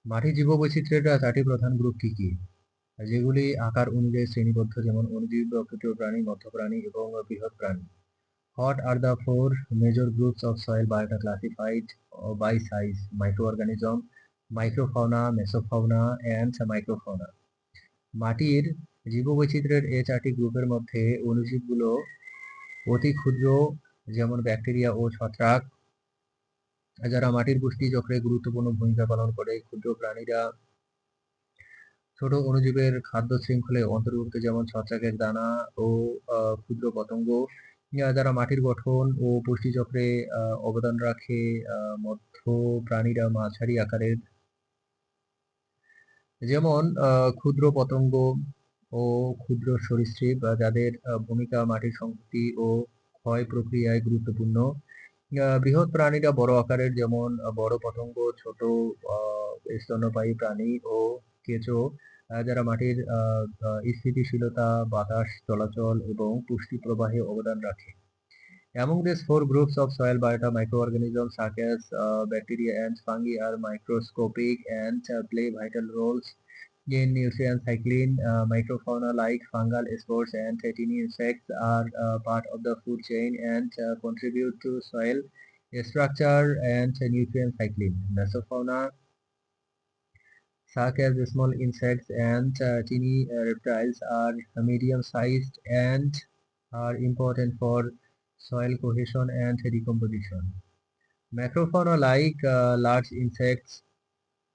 মাটির জীববৈচিত্র্যের 4টি প্রধান গ্রুপ কি কি? যেগুলি আকার অনুযায়ী শ্রেণীবদ্ধ, যেমন অণুজীব, ক্ষুদ্র প্রাণী, মধ্য প্রাণী এবং বৃহৎ প্রাণী। What are the four major groups of soil biota classified by size? Microorganism, microfauna, mesofauna and microfauna. মাটির জীববৈচিত্র্যের এই 4টি গ্রুপের মধ্যে অণুজীবগুলো অতি ক্ষুদ্র, যেমন ব্যাকটেরিয়া ও ছত্রাক, যারা মাটির পুষ্টি চক্রে গুরুত্বপূর্ণ ভূমিকা পালন করে। ক্ষুদ্র প্রাণীরা ছোট অণুজীবের খাদ্য শৃঙ্খলে অন্তর্ভুক্ত, যেমন ছত্রাকের দানা ও ক্ষুদ্র পতঙ্গ, যারা মাটির গঠন ও পুষ্টি চক্রে অবদান রাখে। মধ্য প্রাণীরা মাঝারি আকারের, যেমন ক্ষুদ্র পতঙ্গ ও ক্ষুদ্র সরীসৃপ, যাদের ভূমিকা মাটির সংহতি ও ক্ষয় প্রক্রিয়ায় গুরুত্বপূর্ণ। বৃহৎ প্রাণীরা বড় আকারের, যেমন বড় পতঙ্গ, ছোট স্তন্যপায়ী প্রাণী ও কেঁচো, যারা মাটির স্থিতিশীলতা, বাতাস চলাচল এবং পুষ্টি প্রবাহে অবদান রাখে। Among these four groups of soil biota, microorganisms such as bacteria and fungi are microscopic and play vital roles in nutrient cycling. Microfauna like fungal spores and tiny insects are part of the food chain and contribute to soil structure and nutrient cycling. Mesofauna such as small insects and tiny reptiles are medium-sized and are important for soil cohesion and decomposition. Macrofauna like large insects,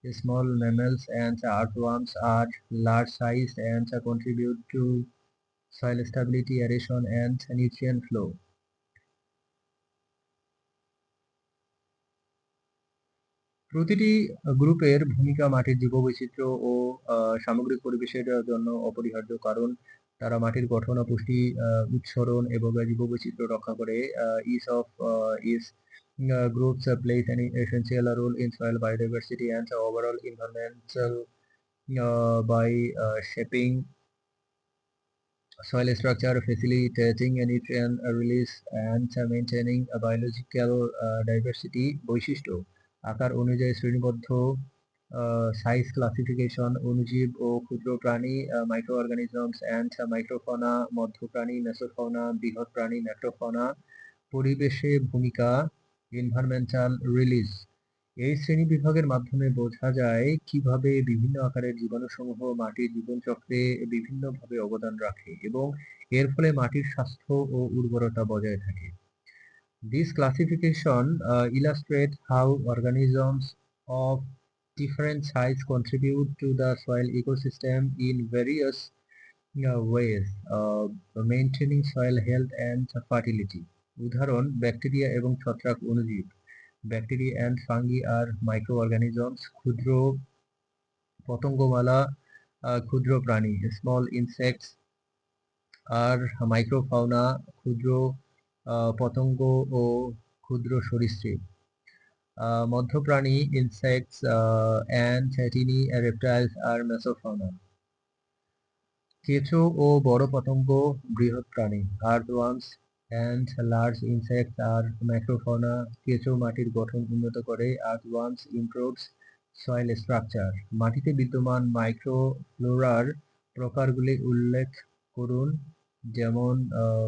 small mammals and earthworms are large-sized and contribute to soil stability, aeration and nutrient flow. প্রতিটি গ্রুপের ভূমিকা মাটির জীববৈচিত্র্য ও সামগ্রিক পরিবেশের জন্য অপরিহার্য, কারণ তারা মাটির গঠন ও পুষ্টি উৎসরণ এবং জীববৈচিত্র্য রক্ষা করে। Each of these groups plays an essential role in soil biodiversity and overall environmental by shaping soil structure, facilitating nutrient release and maintaining a biological diversity. বৈশিষ্ট্য: আকার অনুযায়ী শ্রেণীবদ্ধ, সাইজ ক্লাসিফিকেশন, অণুজীব ও ক্ষুদ্র প্রাণী, মাইক্রো অর্গানিজমস অ্যান্ড মাইক্রোফানা, মধ্য প্রাণী, মেসোফাউনা, বৃহৎ প্রাণী, ম্যাক্রোফানা। পরিবেশে ভূমিকা, এনভায়রনমেন্টাল রিলিজ। এই শ্রেণীবিভাগের মাধ্যমে বোঝা যায় কিভাবে বিভিন্ন আকারের জীবাণুসমূহ মাটির জীবনচক্রে বিভিন্নভাবে অবদান রাখে এবং এর ফলে মাটির স্বাস্থ্য ও উর্বরতা বজায় থাকে। This classification illustrates how organisms of different size contribute to the soil ecosystem in various ways, maintaining soil health and fertility. উদাহরণ: ব্যাকটেরিয়া এবং ছত্রাক অণুজীব। Bacteria and fungi are microorganisms. ক্ষুদ্র পতঙ্গমালা ক্ষুদ্র প্রাণী। Small insects are microfauna. ক্ষুদ্র পতঙ্গ ও ক্ষুদ্র সরীসৃপ। মধ্য প্রাণী insects and tiny reptiles are mesofauna. কেঁচো ও বড় পতঙ্গ বৃহৎ প্রাণী। Earthworms and large insects are macrofauna. কেঁচো মাটির গঠন উন্নত করে। Earthworms improves soil structure. মাটিতে বিদ্যমান মাইক্রোফ্লোরার প্রকারগুলি উল্লেখ করুন, যেমন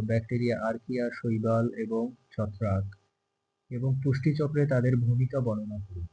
ব্যাকটেরিয়া, আর্কিয়া, শৈবাল এবং ছত্রাক, এবং পুষ্টি চক্রে তাদের ভূমিকা বর্ণনা করুন।